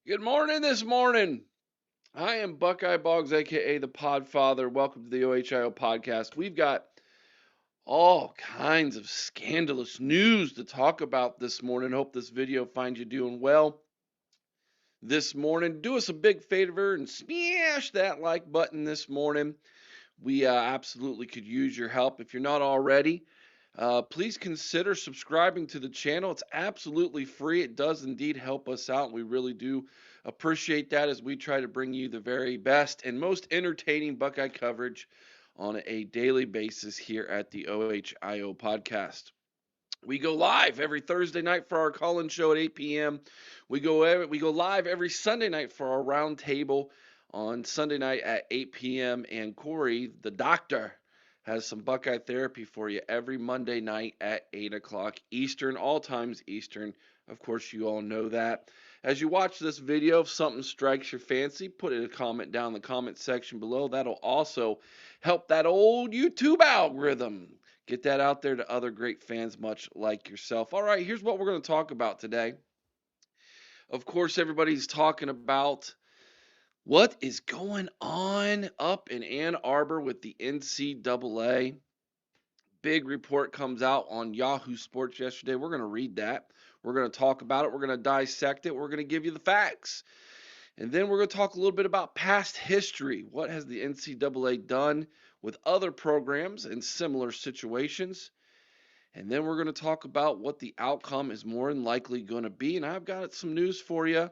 Good morning this morning. I am Buckeye Boggs, aka the Podfather. Welcome to the OHIO podcast. We've got all kinds of scandalous news to talk about this morning. Hope this video finds you doing well this morning. Do us a big favor and smash that like button this morning. We absolutely could use your help. If you're not already, please consider subscribing to the channel. It's absolutely free. It does indeed help us out. We really do appreciate that as we try to bring you the very best and most entertaining Buckeye coverage on a daily basis here at the OHIO podcast. We go live every Thursday night for our call-in show at 8 p.m. We go live every Sunday night for our round table on Sunday night at 8 p.m. And Corey, the doctor, has some Buckeye therapy for you every Monday night at 8 o'clock Eastern, all times Eastern. Of course, you all know that. As you watch this video, if something strikes your fancy, put a comment down in the comment section below. That'll also help that old YouTube algorithm get that out there to other great fans much like yourself. All right, here's what we're going to talk about today. Of course, everybody's talking about what is going on up in Ann Arbor with the NCAA. Big report comes out on Yahoo Sports yesterday. We're going to read that. We're going to talk about it. We're going to dissect it. We're going to give you the facts. And then we're going to talk a little bit about past history. What has the NCAA done with other programs in similar situations? And then we're going to talk about what the outcome is more than likely going to be. And I've got some news for you.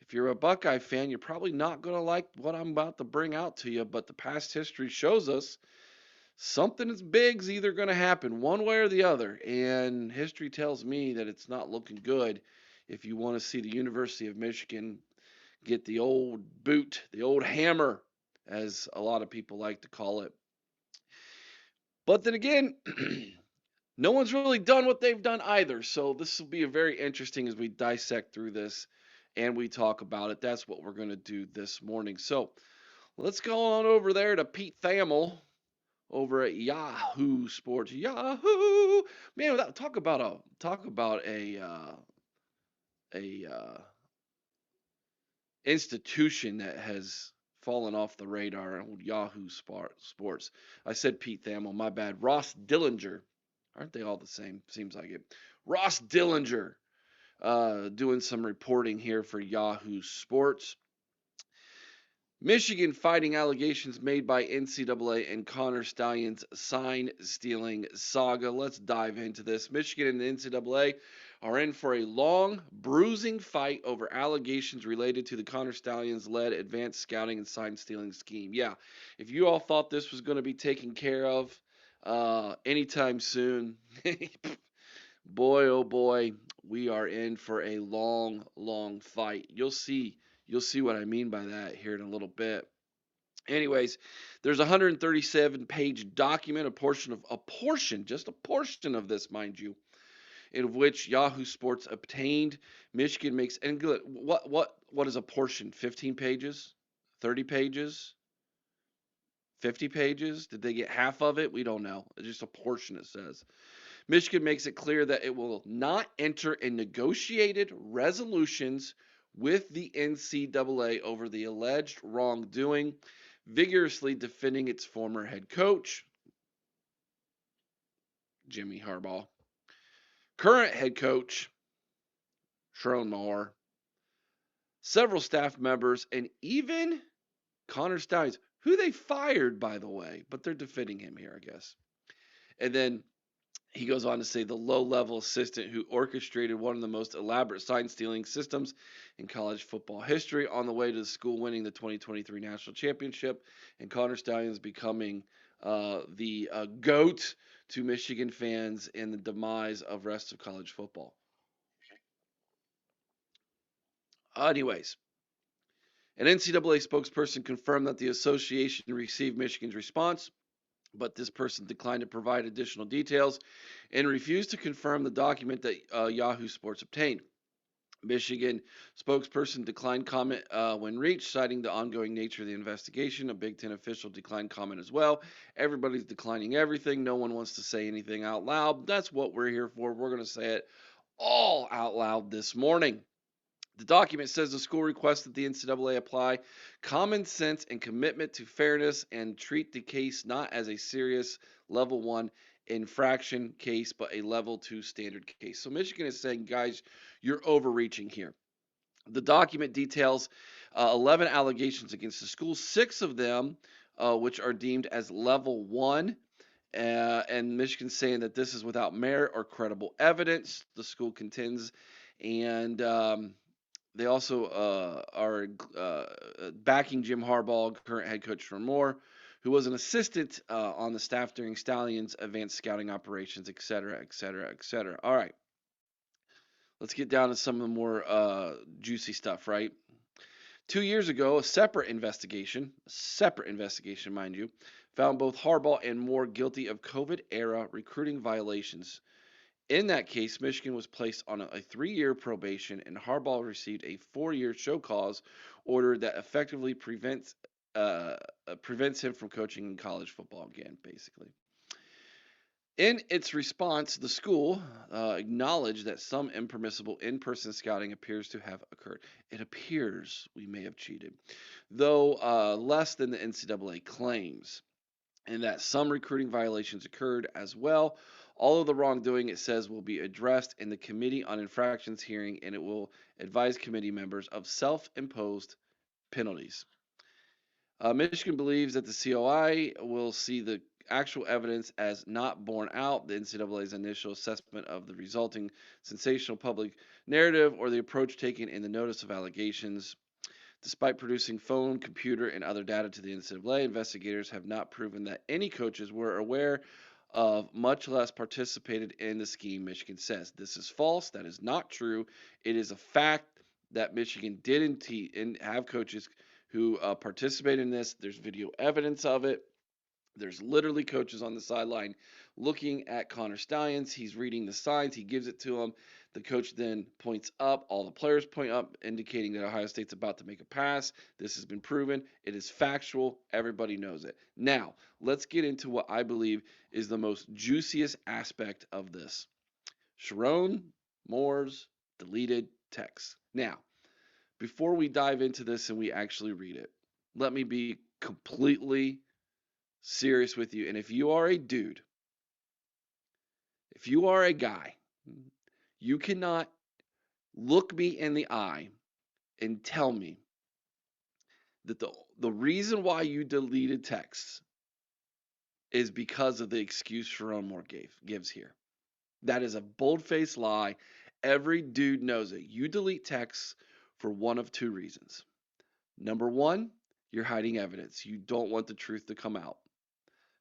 If you're a Buckeye fan, you're probably not going to like what I'm about to bring out to you, but the past history shows us something as big's either going to happen one way or the other. And history tells me that it's not looking good if you want to see the University of Michigan get the old boot, the old hammer, as a lot of people like to call it. But then again, no one's really done what they've done either. So this will be a very interesting as we dissect through this and we talk about it. That's what we're going to do this morning. So let's go on over there to Pete Thamel over at Yahoo Sports. Yahoo, man! Talk about a institution that has fallen off the radar. Old Yahoo Sports. I said Pete Thamel. My bad. Ross Dillinger. Aren't they all the same? Seems like it. Ross Dillinger doing some reporting here for Yahoo Sports. Michigan fighting allegations made by NCAA and Connor Stalions sign stealing saga. Let's dive into this. Michigan and the NCAA are in for a long, bruising fight over allegations related to the Connor Stalions led advanced scouting and sign stealing scheme. Yeah, if you all thought this was going to be taken care of anytime soon, boy, oh boy, we are in for a long, long fight. You'll see what I mean by that here in a little bit. Anyways, there's a 137-page document, just a portion of this, mind you, in which Yahoo Sports obtained. Michigan makes, and what is a portion? 15 pages, 30 pages, 50 pages? Did they get half of it? We don't know. It's just a portion, it says. Michigan makes it clear that it will not enter in negotiated resolutions with the NCAA over the alleged wrongdoing, vigorously defending its former head coach, Jimmy Harbaugh, current head coach, Sharon Moore, several staff members, and even Connor Stalions, who they fired, by the way, but they're defending him here, I guess. And then he goes on to say the low-level assistant who orchestrated one of the most elaborate sign-stealing systems in college football history on the way to the school winning the 2023 national championship, and Connor Stalions becoming the GOAT to Michigan fans and the demise of rest of college football. Anyways, an NCAA spokesperson confirmed that the association received Michigan's response, but this person declined to provide additional details and refused to confirm the document that Yahoo Sports obtained. Michigan spokesperson declined comment when reached, citing the ongoing nature of the investigation. A Big Ten official declined comment as well. Everybody's declining everything. No one wants to say anything out loud. That's what we're here for. We're going to say it all out loud this morning. The document says the school requests that the NCAA apply common sense and commitment to fairness and treat the case not as a serious level 1 infraction case, but a level 2 standard case. So Michigan is saying, guys, you're overreaching here. The document details 11 allegations against the school, 6 of them which are deemed as level 1. And Michigan's saying that this is without merit or credible evidence, the school contends. And they also are backing Jim Harbaugh, current head coach for Moore, who was an assistant on the staff during Stallions' advanced scouting operations, et cetera, et cetera, et cetera. All right, let's get down to some of the more juicy stuff, right? 2 years ago, a separate investigation, mind you, found both Harbaugh and Moore guilty of COVID-era recruiting violations. In that case, Michigan was placed on a 3-year probation, and Harbaugh received a 4-year show cause order that effectively prevents him from coaching in college football again, basically. In its response, the school acknowledged that some impermissible in-person scouting appears to have occurred. It appears we may have cheated, though less than the NCAA claims, and that some recruiting violations occurred as well. All of the wrongdoing, it says, will be addressed in the Committee on Infractions hearing, and it will advise committee members of self-imposed penalties. Michigan believes that the COI will see the actual evidence as not borne out, the NCAA's initial assessment of the resulting sensational public narrative, or the approach taken in the notice of allegations. Despite producing phone, computer, and other data to the NCAA, investigators have not proven that any coaches were aware of, much less participated in the scheme, Michigan says. This is false. That is not true. It is a fact that Michigan did indeed have coaches who participated in this. There's video evidence of it. There's literally coaches on the sideline looking at Connor Stallions. He's reading the signs. He gives it to them. The coach then points up. All the players point up, indicating that Ohio State's about to make a pass. This has been proven. It is factual. Everybody knows it. Now, let's get into what I believe is the most juiciest aspect of this. Sharon Moore's deleted text. Now, before we dive into this and we actually read it, let me be completely serious with you. And if you are a dude, if you are a guy, you cannot look me in the eye and tell me that the reason why you deleted texts is because of the excuse Sharon Moore gives here. That is a bold-faced lie. Every dude knows it. You delete texts for one of 2 reasons. Number 1, you're hiding evidence. You don't want the truth to come out.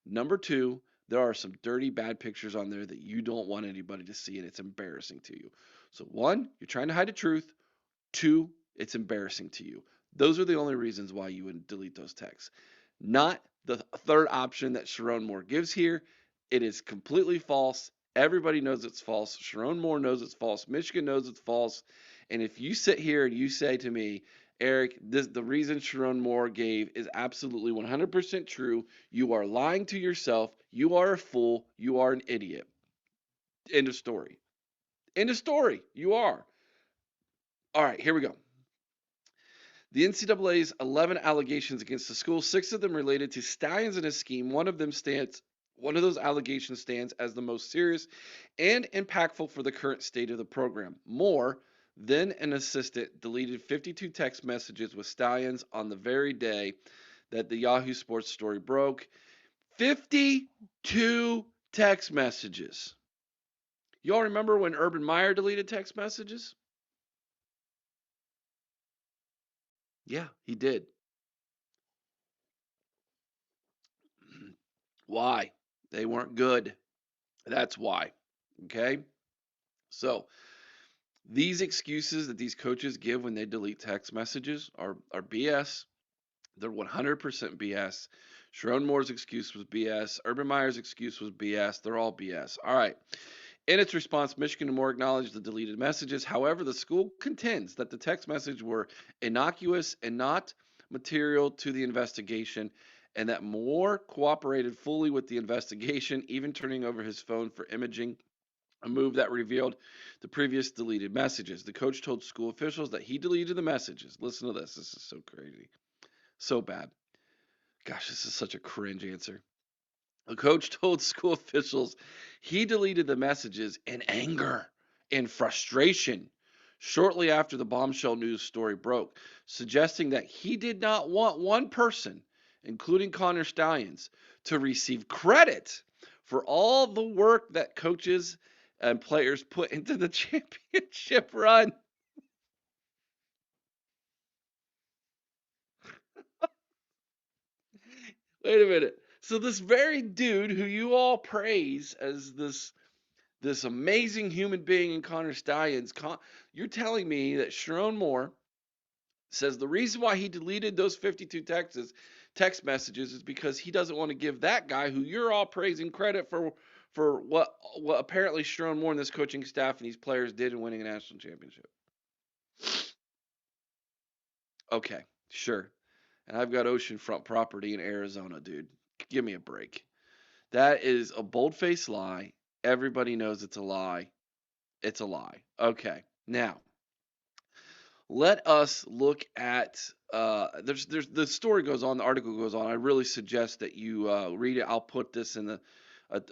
Number 2, there are some dirty, bad pictures on there that you don't want anybody to see, and it's embarrassing to you. So 1, you're trying to hide the truth. 2, it's embarrassing to you. Those are the only reasons why you would delete those texts. Not the third option that Sharon Moore gives here. It is completely false. Everybody knows it's false. Sharon Moore knows it's false. Michigan knows it's false. And if you sit here and you say to me, Eric, the reason Sharon Moore gave is absolutely 100% true, you are lying to yourself. You are a fool. You are an idiot. End of story. End of story. You are. All right, here we go. The NCAA's 11 allegations against the school, 6 of them related to Stallions and his scheme. One of those allegations stands as the most serious and impactful for the current state of the program. Moore, then an assistant, deleted 52 text messages with Stallions on the very day that the Yahoo Sports story broke. 52 text messages. Y'all remember when Urban Meyer deleted text messages? Yeah, he did. Why? They weren't good. That's why. Okay? So, these excuses that these coaches give when they delete text messages are BS. They're 100% BS. Sharon Moore's excuse was BS. Urban Meyer's excuse was BS. They're all BS. All right. In its response, Michigan and Moore acknowledged the deleted messages. However, the school contends that the text messages were innocuous and not material to the investigation, and that Moore cooperated fully with the investigation, even turning over his phone for imaging a move that revealed the previous deleted messages. The coach told school officials that he deleted the messages. Listen to this. This is so crazy. So bad. Gosh, this is such a cringe answer. The coach told school officials he deleted the messages in anger and frustration shortly after the bombshell news story broke, suggesting that he did not want one person, including Connor Stallions, to receive credit for all the work that coaches and players put into the championship run. Wait a minute. So this very dude who you all praise as this amazing human being in Connor Stallions, you're telling me that Sharon Moore says the reason why he deleted those 52 text messages is because he doesn't want to give that guy who you're all praising credit for what apparently Sharon Moore and this coaching staff and these players did in winning a national championship. Okay, sure. And I've got oceanfront property in Arizona, dude. Give me a break. That is a bold-faced lie. Everybody knows it's a lie. It's a lie. Okay. Now, let us look at there's the story goes on, the article goes on. I really suggest that you read it. I'll put this in the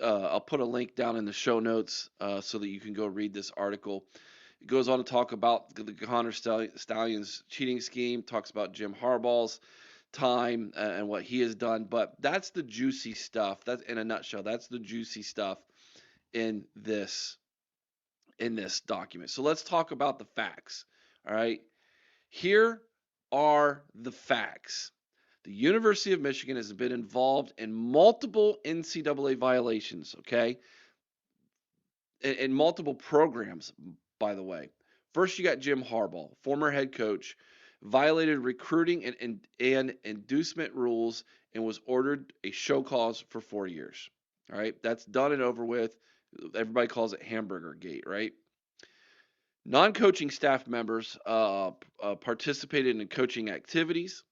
I'll put a link down in the show notes so that you can go read this article. It goes on to talk about the Connor Stallions cheating scheme, talks about Jim Harbaugh's time and what he has done, but that's the juicy stuff. That's in a nutshell. That's the juicy stuff in this document. So let's talk about the facts. All right. Here are the facts. The University of Michigan has been involved in multiple NCAA violations, okay? In multiple programs, by the way. First, you got Jim Harbaugh, former head coach, violated recruiting and inducement rules and was ordered a show cause for 4 years. All right, that's done and over with. Everybody calls it Hamburger Gate, right? Non-coaching staff members participated in coaching activities,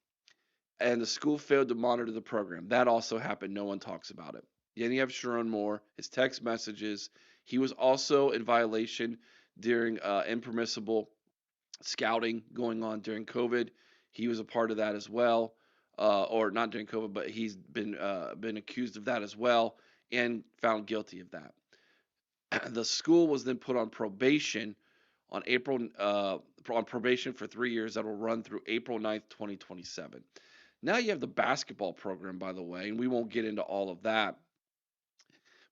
and the school failed to monitor the program. That also happened. No one talks about it. Then you have Sharon Moore, his text messages. He was also in violation during impermissible scouting going on during COVID. He was a part of that as well, or not during COVID, but he's been accused of that as well and found guilty of that. The school was then put on probation on probation for 3 years that will run through April 9th, 2027. Now you have the basketball program, by the way, and we won't get into all of that.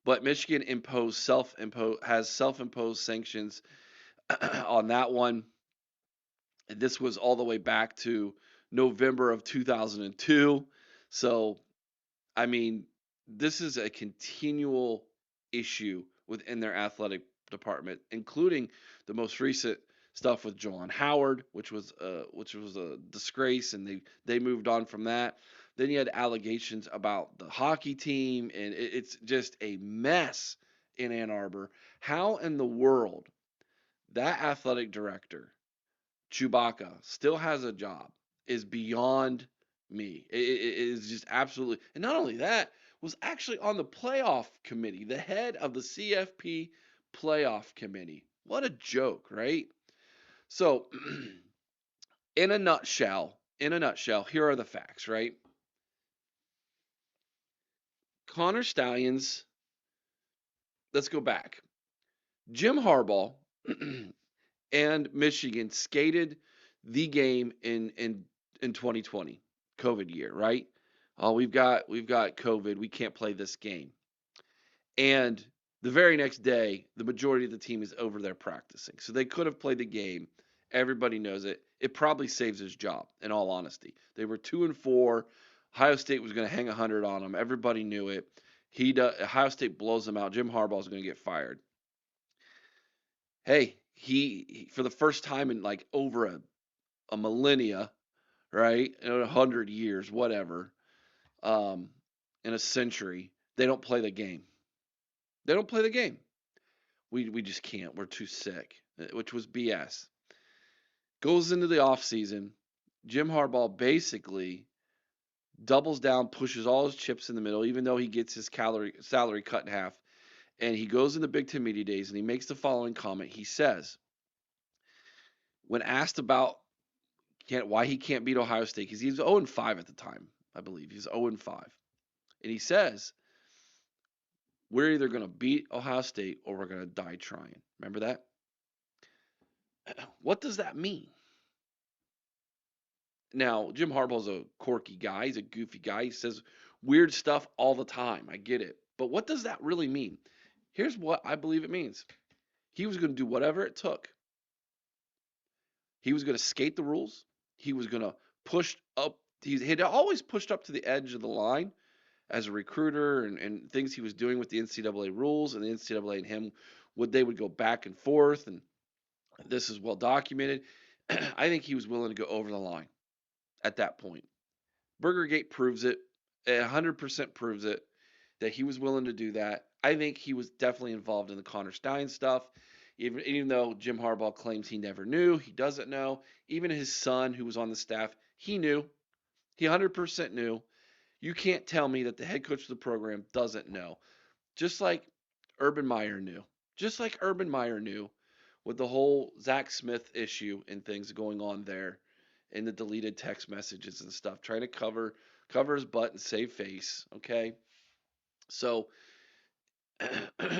But Michigan has self-imposed sanctions on that one. And this was all the way back to November of 2002. So, I mean, this is a continual issue within their athletic department, including the most recent stuff with Juwan Howard, which was a disgrace, and they moved on from that. Then you had allegations about the hockey team, and it's just a mess in Ann Arbor. How in the world that athletic director Chewbacca still has a job is beyond me. It is just absolutely, and not only that, was actually on the playoff committee, the head of the CFP playoff committee. What a joke, right? So, in a nutshell, here are the facts, right? Connor Stallions, let's go back. Jim Harbaugh and Michigan skated the game in 2020, COVID year, right? Oh, we've got COVID. We can't play this game. And the very next day, the majority of the team is over there practicing. So they could have played the game. Everybody knows it. It probably saves his job, in all honesty. They were 2-4. Ohio State was going to hang 100 on them. Everybody knew it. Ohio State blows them out. Jim Harbaugh is going to get fired. Hey, he for the first time in like over a millennia, right? In 100 years, whatever, um, in a century, they don't play the game. They don't play the game. We just can't. We're too sick, which was BS. Goes into the offseason. Jim Harbaugh basically doubles down, pushes all his chips in the middle, even though he gets his salary cut in half, And he goes in the Big Ten Media Days and he makes the following comment. He says, when asked about why he can't beat Ohio State, because he's 0-5 at the time, I believe. He's 0-5. And he says, we're either going to beat Ohio State or we're going to die trying. Remember that? What does that mean? Now, Jim Harbaugh's a quirky guy. He's a goofy guy. He says weird stuff all the time. I get it. But what does that really mean? Here's what I believe it means. He was going to do whatever it took. He was going to skate the rules. He was going to push up. He had always pushed up to the edge of the line as a recruiter and things he was doing with the NCAA rules, and the NCAA and him they would go back and forth, and this is well documented. I think he was willing to go over the line at that point. Burgergate proves it. 100% proves it that he was willing to do that. I think he was definitely involved in the Connor Stein stuff. Even though Jim Harbaugh claims he never knew, he doesn't know. Even his son, who was on the staff, he knew. He 100% knew. You can't tell me that the head coach of the program doesn't know. Just like Urban Meyer knew. Just like Urban Meyer knew with the whole Zach Smith issue and things going on there and the deleted text messages and stuff, trying to cover his butt and save face. Okay. So,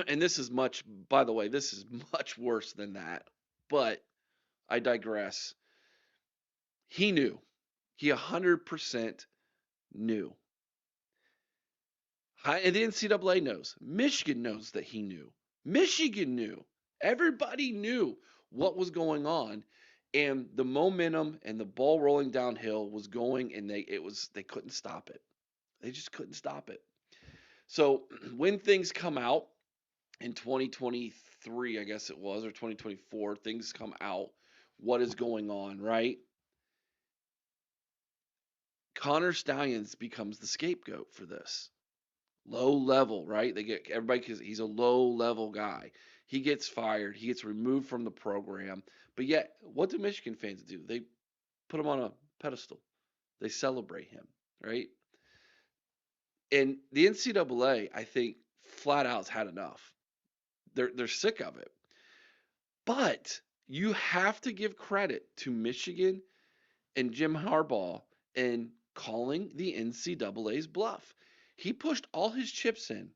and this is much, by the way, this is much worse than that. But I digress. He knew. He 100% knew. And the NCAA knows. Michigan knows that he knew. Michigan knew. Everybody knew what was going on, and the momentum and the ball rolling downhill was going, and they couldn't stop it. They just couldn't stop it. So when things come out in 2023, I guess it was, or 2024, things come out. What is going on, right? Connor Stallions becomes the scapegoat for this. Low level, right? They get everybody because he's a low level guy. He gets fired. He gets removed from the program. But yet, what do Michigan fans do? They put him on a pedestal. They celebrate him, right? And the NCAA, I think, flat out has had enough. They're sick of it. But you have to give credit to Michigan and Jim Harbaugh in calling the NCAA's bluff. He pushed all his chips in.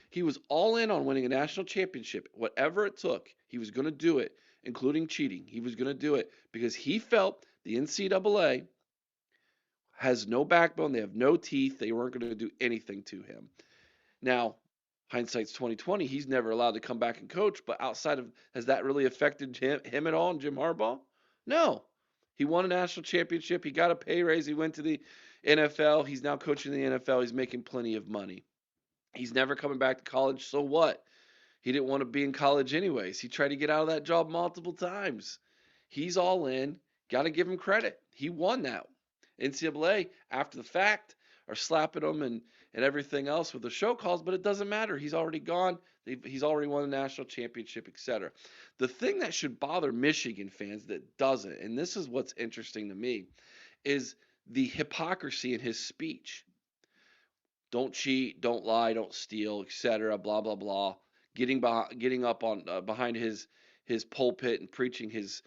He was all in on winning a national championship, whatever it took. He was going to do it, including cheating. He was going to do it because he felt the NCAA has no backbone. They have no teeth. They weren't going to do anything to him. Now, hindsight's 2020. He's never allowed to come back and coach. But outside of, has that really affected him at all, and Jim Harbaugh? No. He won a national championship. He got a pay raise. He went to the NFL. He's now coaching the NFL. He's making plenty of money. He's never coming back to college. So what? He didn't want to be in college anyways. He tried to get out of that job multiple times. He's all in. Got to give him credit. He won that. NCAA, after the fact, are slapping him and everything else with the show calls, but it doesn't matter. He's already gone. He's already won a national championship, etc. The thing that should bother Michigan fans that doesn't, and this is what's interesting to me, is the hypocrisy in his speech. Don't cheat, don't lie, don't steal, etc. Blah blah blah. Getting up on behind his pulpit and preaching his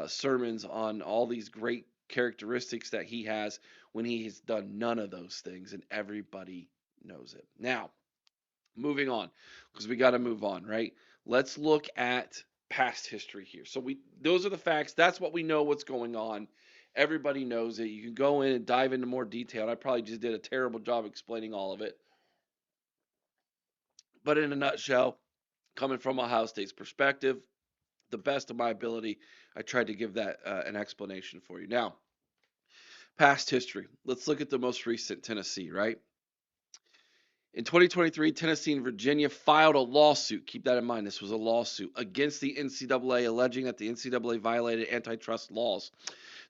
sermons on all these great characteristics that he has when he has done none of those things, and everybody knows it. Now, moving on, because we got to move on, right? Let's look at past history here. So those are the facts. That's what we know. What's going on. Everybody knows it. You can go in and dive into more detail. I probably just did a terrible job explaining all of it. But in a nutshell, coming from Ohio State's perspective, the best of my ability, I tried to give that an explanation for you. Now, past history. Let's look at the most recent Tennessee, right? In 2023, Tennessee and Virginia filed a lawsuit. Keep that in mind. This was a lawsuit against the NCAA, alleging that the NCAA violated antitrust laws.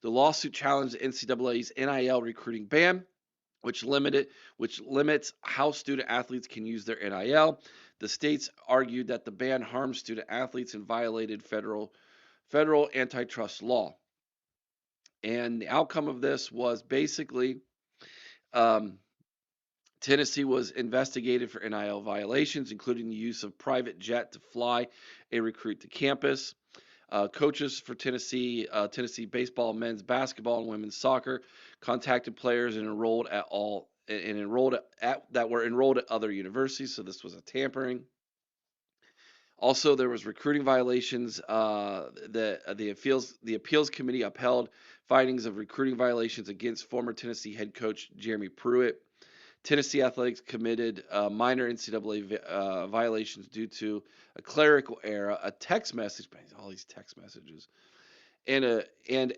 The lawsuit challenged the NCAA's NIL recruiting ban, which limits how student athletes can use their NIL. The states argued that the ban harms student athletes and violated federal antitrust law. And the outcome of this was basically Tennessee was investigated for NIL violations, including the use of private jet to fly a recruit to campus. Coaches for Tennessee baseball, men's basketball, and women's soccer contacted players and enrolled at that were enrolled at other universities. So this was a tampering. Also, there was recruiting violations. The appeals committee upheld findings of recruiting violations against former Tennessee head coach Jeremy Pruitt. Tennessee Athletics committed minor NCAA violations due to a clerical error, a text message, all these text messages, and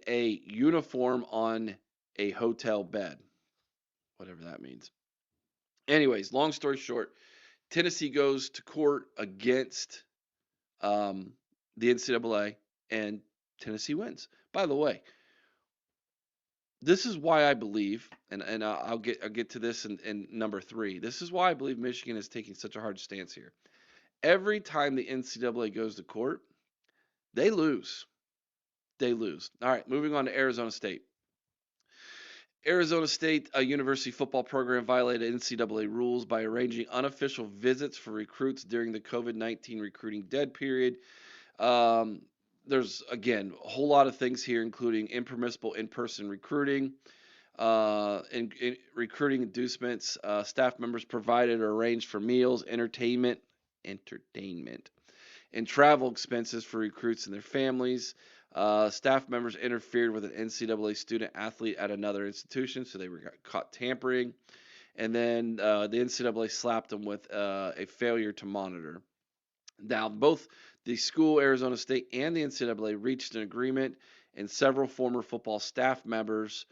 a uniform on a hotel bed, whatever that means. Anyways, long story short, Tennessee goes to court against the NCAA, and Tennessee wins. By the way, this is why I believe, and I'll get to this in number 3. This is why I believe Michigan is taking such a hard stance here. Every time the NCAA goes to court, they lose. They lose. All right, moving on to Arizona State. Arizona State University football program violated NCAA rules by arranging unofficial visits for recruits during the COVID-19 recruiting dead period. Um, there's, again, a whole lot of things here, including impermissible in-person recruiting, in recruiting inducements. Staff members provided or arranged for meals, entertainment, and travel expenses for recruits and their families. Staff members interfered with an NCAA student athlete at another institution, so they were caught tampering. And then the NCAA slapped them with a failure to monitor. Now, both the school, Arizona State, and the NCAA reached an agreement, and several former football staff members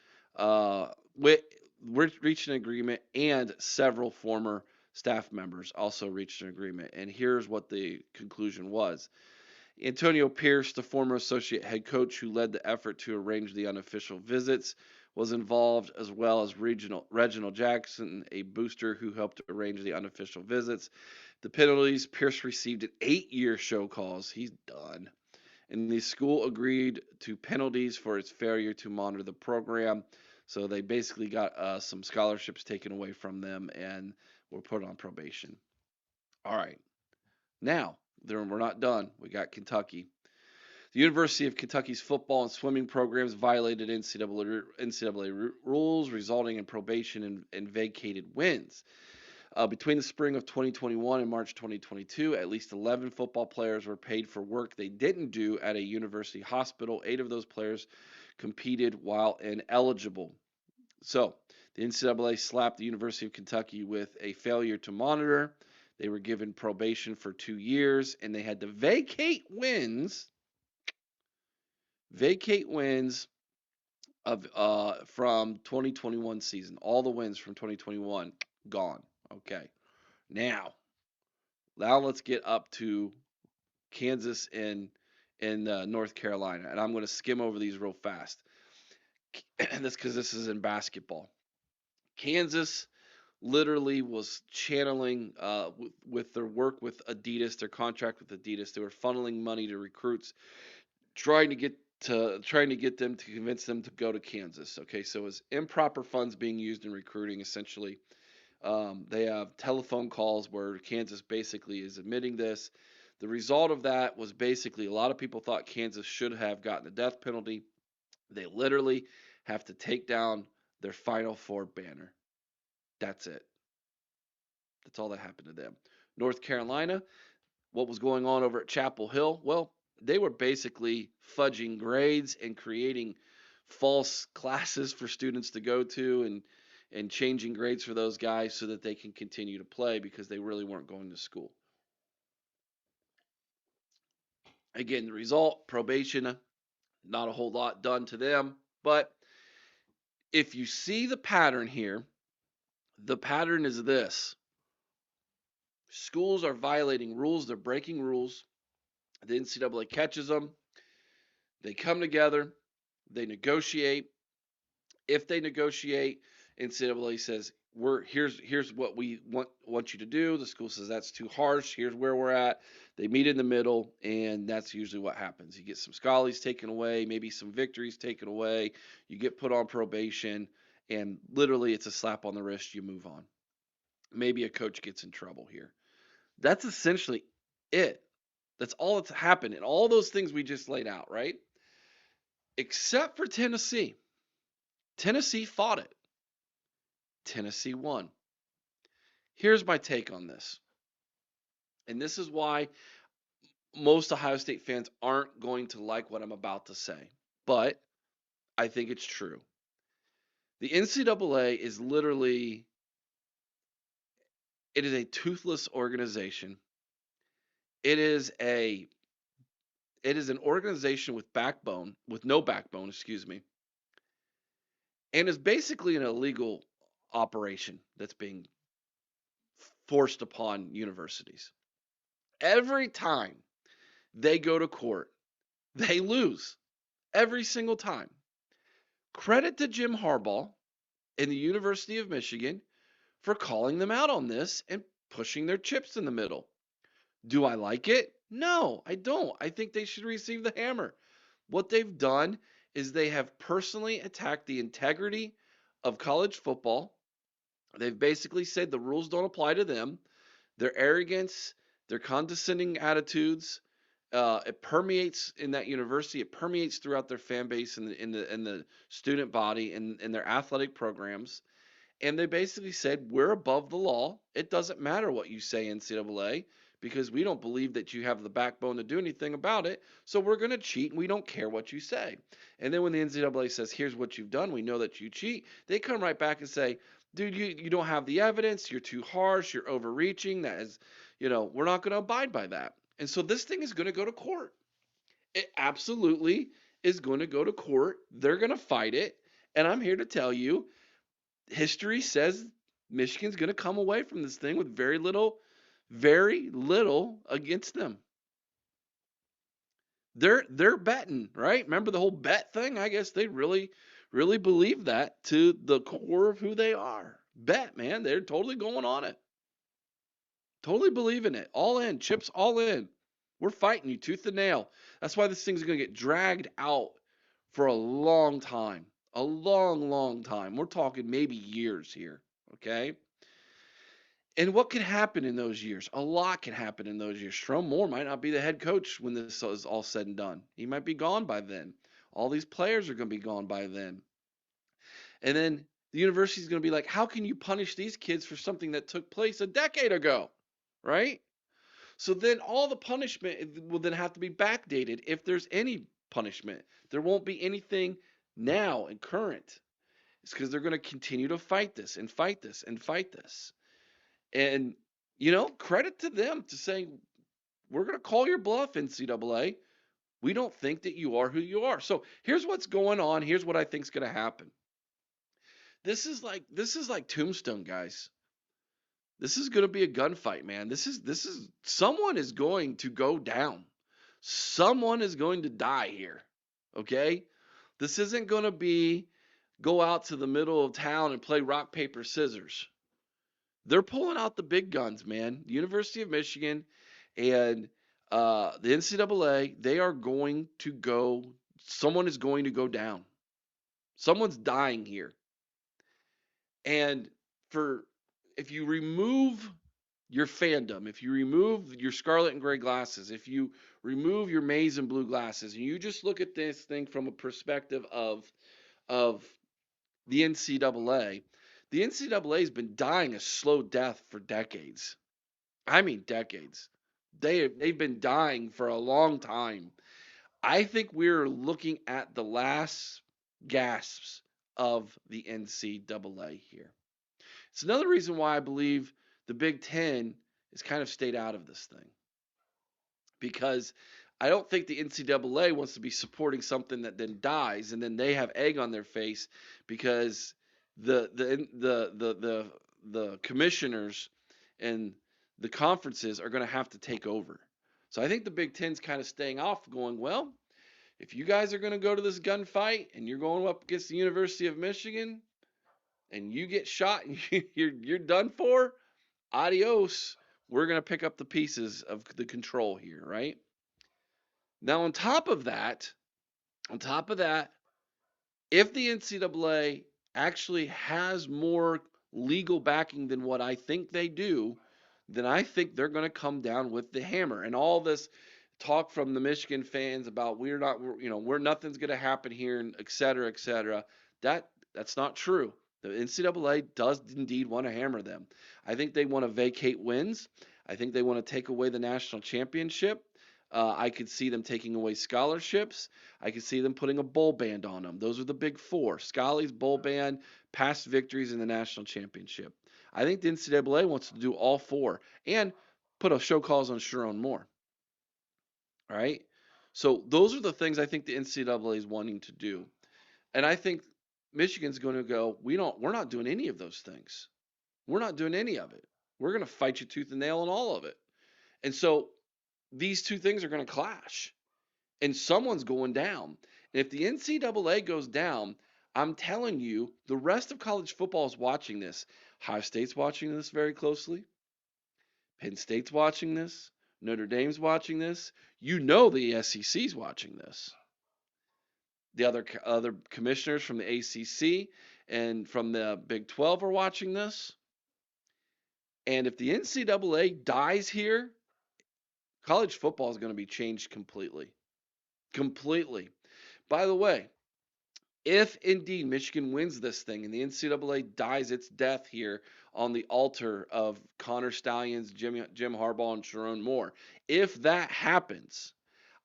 reached an agreement, and several former staff members also reached an agreement. And here's what the conclusion was. Antonio Pierce, the former associate head coach who led the effort to arrange the unofficial visits, was involved, as well as Reginald Jackson, a booster who helped arrange the unofficial visits. The penalties: Pierce received an 8-year show cause. He's done. And the school agreed to penalties for its failure to monitor the program. So they basically got some scholarships taken away from them and were put on probation. All right. Now, we're not done. We got Kentucky. The University of Kentucky's football and swimming programs violated NCAA rules, resulting in probation and vacated wins. Between the spring of 2021 and March 2022, at least 11 football players were paid for work they didn't do at a university hospital. 8 of those players competed while ineligible. So, the NCAA slapped the University of Kentucky with a failure to monitor. They were given probation for 2 years, and they had to vacate wins of from 2021 season. All the wins from 2021 gone. Okay. Now let's get up to Kansas and North Carolina, and I'm going to skim over these real fast. That's because this is in basketball. Kansas literally was channeling with their work with Adidas, their contract with Adidas. They were funneling money to recruits, trying to get them to convince them to go to Kansas. Okay, so it was improper funds being used in recruiting, essentially. They have telephone calls where Kansas basically is admitting this. The result of that was basically a lot of people thought Kansas should have gotten the death penalty. They literally have to take down their Final Four banner. That's it. That's all that happened to them. North Carolina, what was going on over at Chapel Hill? Well, they were basically fudging grades and creating false classes for students to go to, and changing grades for those guys so that they can continue to play because they really weren't going to school. Again, the result: probation. Not a whole lot done to them, but if you see the pattern here, the pattern is this: schools are violating rules, they're breaking rules. The NCAA catches them, they come together, they negotiate. If they negotiate, NCAA says, here's what we want you to do. The school says that's too harsh. Here's where we're at. They meet in the middle, and that's usually what happens. You get some scholars taken away, maybe some victories taken away. You get put on probation, and literally it's a slap on the wrist. You move on. maybe a coach gets in trouble here. That's essentially it. That's all that's happened. And all those things we just laid out, right? Except for Tennessee. Tennessee fought it. Tennessee won. Here's my take on this. And this is why most Ohio State fans aren't going to like what I'm about to say. But I think it's true. The NCAA is literally, it is a toothless organization. It is a it is an organization with backbone, with no backbone, excuse me, and is basically an illegal operation that's being forced upon universities. Every time they go to court, they lose every single time. Credit to Jim Harbaugh and the University of Michigan for calling them out on this and pushing their chips in the middle. Do I like it? No, I don't. I think they should receive the hammer. What they've done is they have personally attacked the integrity of college football. They've basically said the rules don't apply to them. Their arrogance, their condescending attitudes, it permeates in that university. It permeates throughout their fan base and the student body and their athletic programs. And they basically said, we're above the law. It doesn't matter what you say, NCAA, because we don't believe that you have the backbone to do anything about it. So we're going to cheat and we don't care what you say. And then when the NCAA says, here's what you've done, we know that you cheat, they come right back and say, dude, you don't have the evidence. You're too harsh. You're overreaching. That is, we're not going to abide by that. And so this thing is going to go to court. It absolutely is going to go to court. They're going to fight it. And I'm here to tell you, history says Michigan's going to come away from this thing with very little against them. They're betting, right? Remember the whole bet thing? I guess they really believe that to the core of who they are. Bet, man, they're totally going on it. Totally believing it. All in, chips all in. We're fighting you tooth and nail. That's why this thing's going to get dragged out for a long time. A long time. We're talking maybe years here, okay? And what could happen in those years? A lot can happen in those years. Strom Moore might not be the head coach when this is all said and done. He might be gone by then. All these players are going to be gone by then. And then the university is going to be like, how can you punish these kids for something that took place a decade ago? Right? So then all the punishment will then have to be backdated if there's any punishment. There won't be anything now and current. It's because they're going to continue to fight this and fight this and fight this. And, credit to them to saying, we're going to call your bluff, NCAA. We don't think that you are who you are. So here's what's going on. Here's what I think is going to happen. This is like Tombstone, guys. This is going to be a gunfight, man. This is someone is going to go down. Someone is going to die here. Okay? This isn't going to be go out to the middle of town and play rock paper scissors. They're pulling out the big guns, man. The University of Michigan and the NCAA, they are going to go. Someone is going to go down. Someone's dying here. And for if you remove your fandom, if you remove your scarlet and gray glasses, if you remove your maize and blue glasses, and you just look at this thing from a perspective of the NCAA, the NCAA has been dying a slow death for decades. I mean decades. They've been dying for a long time. I think we're looking at the last gasps of the NCAA here. It's another reason why I believe the Big Ten is kind of stayed out of this thing. Because I don't think the NCAA wants to be supporting something that then dies and then they have egg on their face because the commissioners and the conferences are going to have to take over. So I think the Big Ten's kind of staying off, going, well, if you guys are going to go to this gunfight and you're going up against the University of Michigan and you get shot and you're done for, adios. We're going to pick up the pieces of the control here, right? Now, on top of that, if the NCAA actually has more legal backing than what I think they do, then I think they're going to come down with the hammer. And all this talk from the Michigan fans about we're nothing's going to happen here, and et cetera, et cetera. That's not true. The NCAA does indeed want to hammer them. I think they want to vacate wins. I think they want to take away the national championship. I could see them taking away scholarships. I could see them putting a bowl ban on them. Those are the big four: Scholly's bowl ban, past victories in the national championship. I think the NCAA wants to do all four and put a show cause on Sharon Moore. All right. So those are the things I think the NCAA is wanting to do. And I think Michigan's going to go, we're not doing any of those things. We're not doing any of it. We're going to fight you tooth and nail on all of it. And so these two things are going to clash. And someone's going down. And if the NCAA goes down, I'm telling you, the rest of college football is watching this. Ohio State's watching this very closely. Penn State's watching this. Notre Dame's watching this. You know the SEC's watching this. The other commissioners from the ACC and from the Big 12 are watching this. And if the NCAA dies here, college football is going to be changed completely. Completely. By the way, if indeed Michigan wins this thing and the NCAA dies its death here on the altar of Connor Stalions, Jim Harbaugh, and Sharon Moore, if that happens,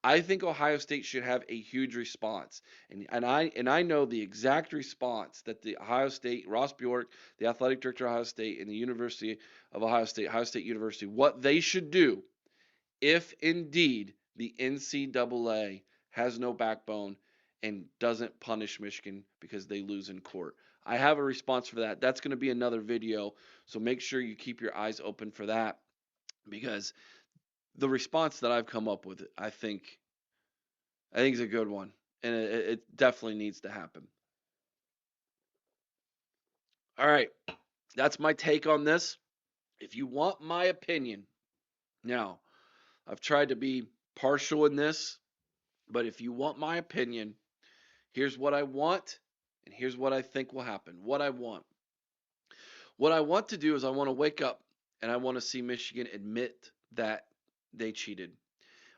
I think Ohio State should have a huge response. And I know the exact response that the Ohio State, Ross Bjork, the athletic director of Ohio State, and the University of Ohio State University, what they should do if indeed the NCAA has no backbone and doesn't punish Michigan because they lose in court. I have a response for that. That's going to be another video, so make sure you keep your eyes open for that, because the response that I've come up with, I think is a good one, and it definitely needs to happen. All right, that's my take on this. If you want my opinion, now I've tried to be partial in this, but if you want my opinion, here's what I want, and here's what I think will happen. What I want. What I want to do is I want to wake up and I want to see Michigan admit that they cheated.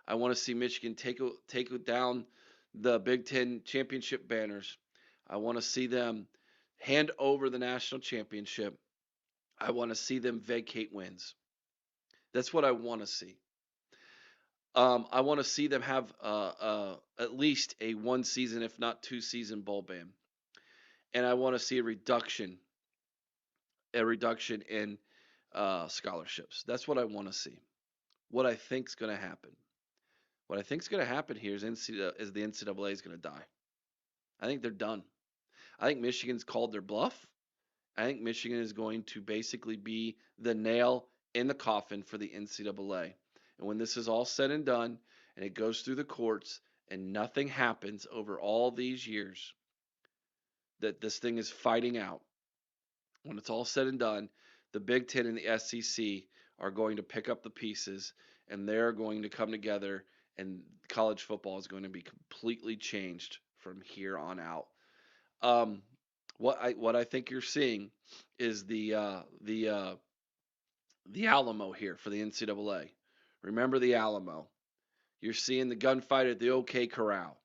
I want to see Michigan take down the Big Ten championship banners. I want to see them hand over the national championship. I want to see them vacate wins. That's what I want to see. I want to see them have at least a one season, if not two season bowl ban, and I want to see a reduction in scholarships. That's what I want to see. What I think is going to happen. What I think is going to happen here is the NCAA is going to die. I think they're done. I think Michigan's called their bluff. I think Michigan is going to basically be the nail in the coffin for the NCAA. And when this is all said and done and it goes through the courts and nothing happens over all these years that this thing is fighting out, when it's all said and done, the Big Ten and the SEC are going to pick up the pieces and they're going to come together, and college football is going to be completely changed from here on out. What I think you're seeing is the Alamo here for the NCAA. Remember the Alamo. You're seeing the gunfight at the OK Corral.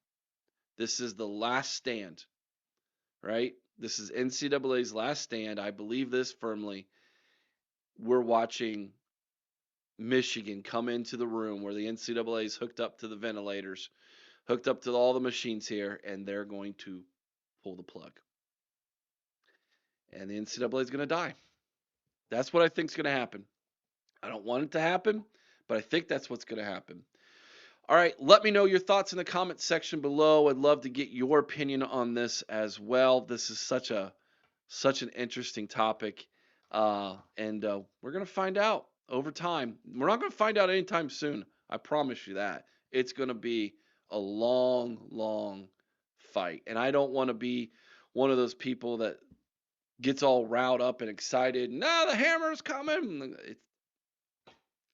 This is the last stand, right? This is NCAA's last stand. I believe this firmly. We're watching Michigan come into the room where the NCAA is hooked up to the ventilators, hooked up to all the machines here, and they're going to pull the plug. And the NCAA is going to die. That's what I think is going to happen. I don't want it to happen, but I think that's what's going to happen. All right, let me know your thoughts in the comment section below. I'd love to get your opinion on this as well. This is such an interesting topic, and we're going to find out over time. We're not going to find out anytime soon. I promise you that. It's going to be a long, long fight, and I don't want to be one of those people that gets all riled up and excited. No, the hammer's coming.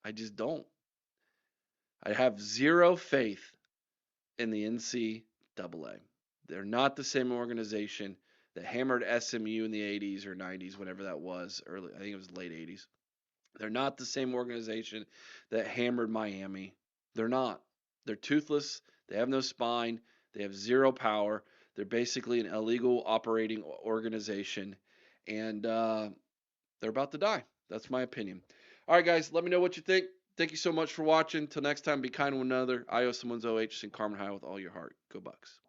I just don't. I have zero faith in the NCAA. They're not the same organization. that hammered SMU in the 80s or 90s, whenever that was. Early, I think it was late 80s. They're not the same organization that hammered Miami. They're not. They're toothless. They have no spine. They have zero power. They're basically an illegal operating organization, and they're about to die. That's my opinion. All right, guys, let me know what you think. Thank you so much for watching. Till next time, be kind to one another. I owe someone's OH and Carmen High with all your heart. Go Bucks.